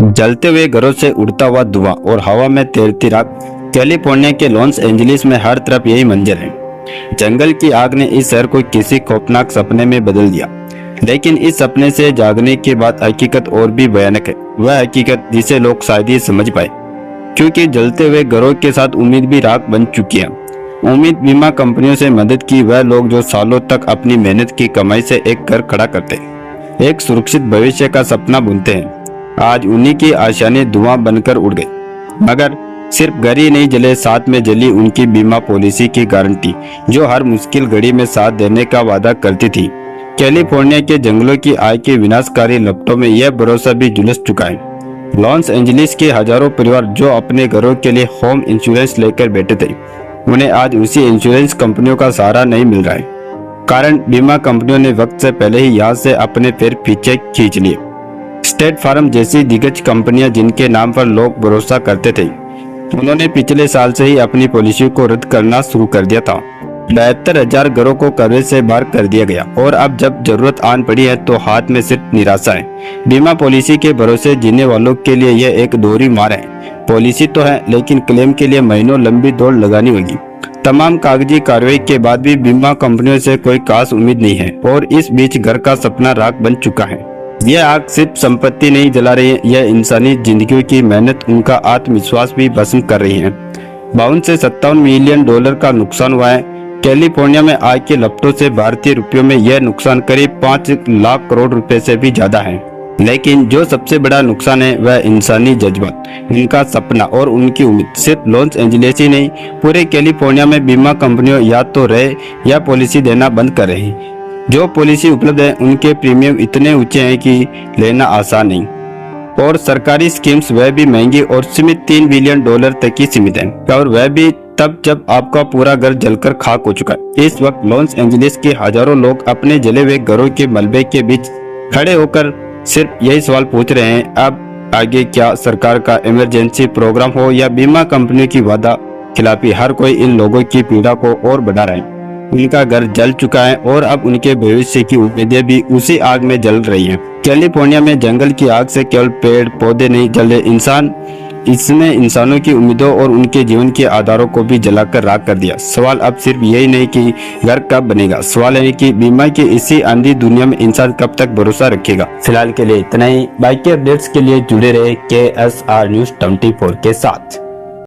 जलते हुए घरों से उड़ता हुआ धुआं और हवा में तैरती राख। कैलिफोर्निया के लॉस एंजलिस में हर तरफ यही मंजर है। जंगल की आग ने इस शहर को किसी खौफनाक सपने में बदल दिया, लेकिन इस सपने से जागने के बाद हकीकत और भी भयानक है। वह हकीकत जिसे लोग शायद ही समझ पाए, क्योंकि जलते हुए घरों के साथ उम्मीद भी राख बन चुकी है। उम्मीद बीमा कंपनियों से मदद की वह लोग जो सालों तक अपनी मेहनत की कमाई से एक घर खड़ा करते, एक सुरक्षित भविष्य का सपना बुनते हैं, आज उन्हीं की आशाएं धुआं बनकर उड़ गई। मगर सिर्फ घर ही नहीं जले, साथ में जली उनकी बीमा पॉलिसी की गारंटी, जो हर मुश्किल घड़ी में साथ देने का वादा करती थी। कैलिफोर्निया के जंगलों की आग के विनाशकारी लपटों में यह भरोसा भी झुलस चुका है। लॉस एंजलिस के हजारों परिवार जो अपने घरों के लिए होम इंश्योरेंस लेकर बैठे थे, उन्हें आज उसी इंश्योरेंस कंपनियों का सहारा नहीं मिल रहा है। कारण बीमा कंपनियों ने वक्त से पहले ही यहाँ से अपने पैर पीछे खींच लिए। स्टेट फार्म जैसी दिग्गज कंपनियां जिनके नाम पर लोग भरोसा करते थे, उन्होंने पिछले साल से ही अपनी पॉलिसी को रद्द करना शुरू कर दिया था। 72,000 घरों को कवरेज से बाहर कर दिया गया और अब जब जरूरत आन पड़ी है तो हाथ में सिर्फ निराशा है। बीमा पॉलिसी के भरोसे जीने वालों के लिए यह एक दोहरी मार है। पॉलिसी तो है, लेकिन क्लेम के लिए महीनों लंबी दौड़ लगानी होगी। तमाम कागजी कार्रवाई के बाद भी बीमा कंपनियों से कोई खास उम्मीद नहीं है और इस बीच घर का सपना राख बन चुका है। यह आग सिर्फ संपत्ति नहीं जला रही है, यह इंसानी जिंदगियों की मेहनत, उनका आत्मविश्वास भी भस्म कर रही है। 52 से 57 मिलियन डॉलर का नुकसान हुआ है। कैलिफोर्निया में आग के लपटों से भारतीय रुपयों में यह नुकसान करीब 5 लाख करोड़ रुपए से भी ज्यादा है। लेकिन जो सबसे बड़ा नुकसान है वह इंसानी जज्बात, उनका सपना और उनकी उम्मीद। सिर्फ लॉस एंजलिस ही नहीं, पूरे कैलिफोर्निया में बीमा कंपनियों या तो रहे या पॉलिसी देना बंद कर रही। जो पॉलिसी उपलब्ध है उनके प्रीमियम इतने ऊंचे हैं कि लेना आसान नहीं, और सरकारी स्कीम्स वह भी महंगी और सीमित 3 बिलियन डॉलर तक की सीमित है, और वह भी तब जब आपका पूरा घर जलकर खाक हो चुका है। इस वक्त लॉस एंजलिस के हजारों लोग अपने जले हुए घरों के मलबे के बीच खड़े होकर सिर्फ यही सवाल पूछ रहे हैं, अब आगे क्या? सरकार का इमरजेंसी प्रोग्राम हो या बीमा कंपनियों की वादा खिलाफी, हर कोई इन लोगों की पीड़ा को और बढ़ा रहा है। उनका घर जल चुका है और अब उनके भविष्य की उम्मीदें भी उसी आग में जल रही हैं। कैलिफोर्निया में जंगल की आग से केवल पेड़ पौधे नहीं जले, इसने इंसानों की उम्मीदों और उनके जीवन के आधारों को भी जलाकर राख कर दिया। सवाल अब सिर्फ यही नहीं कि घर कब बनेगा, सवाल है कि बीमा की इसी आंधी दुनिया में इंसान कब तक भरोसा रखेगा। फिलहाल के लिए इतना ही। बाकी अपडेट्स के लिए जुड़े रहे KSR News 24 के साथ।